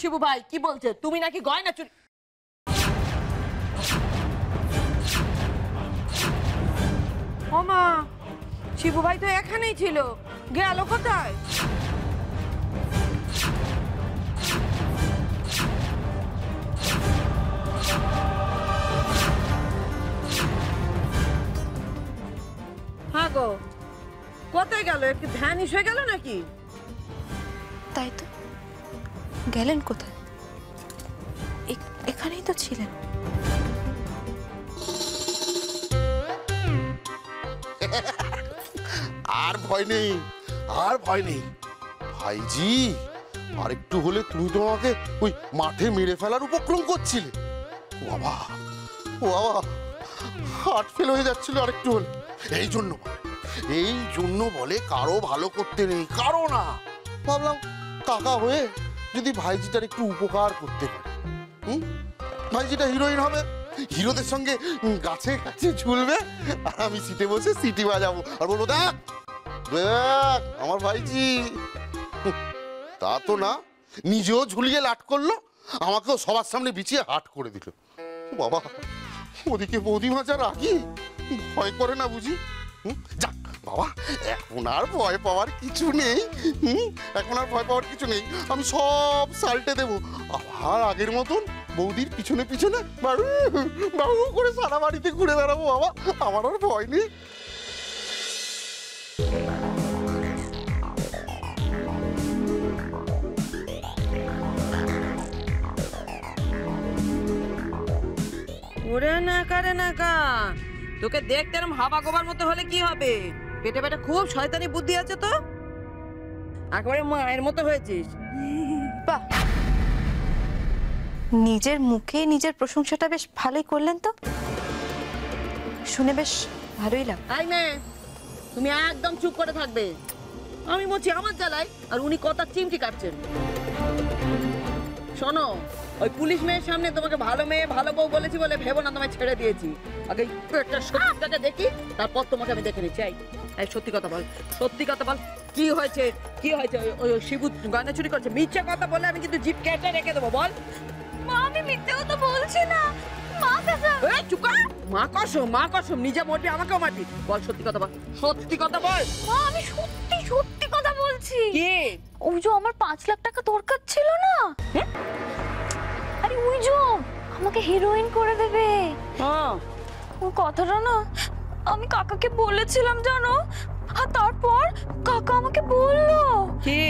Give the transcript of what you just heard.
শিবু ভাই কি বলছে? তুমি নাকি গয়না চুরি? ও মা, শিবু ভাই তো এখানেই ছিল, গেল কোথায়? হ্যাঁ গো, কোথায় গেল? একটু ভ্যানিশ হয়ে গেল নাকি? তাই তো, গেলেন কোথায়? এখানেই তো ছিলেন। আর ভয় নেই, আর ভয় নেই ভাইজি। আর একটু হলে তুমি তো আমাকে ওই মাঠে মেরে ফেলার উপক্রম করছিলে। ও বাবা, ও বাবা, হার্ট ফেল হয়ে যাচ্ছিল আর একটু হলে। এই জন্য বলে কারো ভালো করতে নেই, কারো না। ভাবলাম কাকা হয়ে যদি ভাইজিটার একটু উপকার করতে পারে। ভাইজিটা হিরোইন হবে, হিরোদের সঙ্গে গাছে গাছে ঝুলবে, আর আমি সিটে বসে সিটি বাজাবো আর বলবো দেখ দেখ আমার ভাইজি। তা তো না, নিজেও ঝুলিয়ে লাট করলো, আমাকেও সবার সামনে বিছিয়ে হাট করে দিল। বাবা, ওদিকে বৌদিমা যা রাগি, ভয় করে না বুঝি? যাক বাবা, এখন আর ভয় পাওয়ার কিছু নেই। এখন আর ভয় পাওয়ার কিছু নেই, আমি সব সাল্টে দেবো। আবার আগের মতন বৌদির পিছনে পিছনে বাবু বাবু করে সারা বাড়িতে ঘুরে বেড়াবো। বাবা, আমার আর ভয় নেই। ওরে নাকা রে নাকা, তোকে দেখতে এরকম হাবা গোবার মতো হলে কি হবে? পেটে পেটে খুব শয়তানি বুদ্ধি আছে তো, একেবারে মায়ের মতো হয়েছিস। বাহ, নিজের মুখে নিজের প্রশংসাটা বেশ ভালোই করলেন তো, শুনে বেশ ভালোই লাগলো। আই মেয়ে, তুমি একদম চুপ করে থাকবে। আমি বলছি আমার জ্বালায়, আর উনি কথা চিমটি কাটছেন। শোনো, ওই পুলিশ মেয়ের সামনে তোমাকে ভালো মেয়ে ভালো বউ বলেছি বলে ভেবো না তোমায় ছেড়ে দিয়েছি। আগে একটা সত্যিটাকে দেখি, তারপর তোমাকে আমি দেখে নিচ্ছি। এই সত্যি কথা বল, সত্যি কথা বল, কি হয়েছে? কি হয়েছে? ওই শিবু গয়না চুরি করছে? মিথ্যে কথা বলে আমি কিন্তু জিপ কেটে রেখে দেবো। বল। মা, আমি মিথ্যে কথা বলছি না। মা কাসম। এই চুপ কর। মা কসম, মা কসম, নিজে মরবি আমাকেও মারবি। বল সত্যি কথা বল, সত্যি কথা বল। মা, আমি সত্যি সত্যি কথা বলছি। কি? ওই যে আমার 5 লাখ টাকা দরকার ছিল না, আরে ওই যে আমাকে হিরোইন করে দেবে, হ্যাঁ, ওই কথাটা না আমি কাকাকে বলেছিলাম জানো, আর তারপর কাকা আমাকে বললো কি?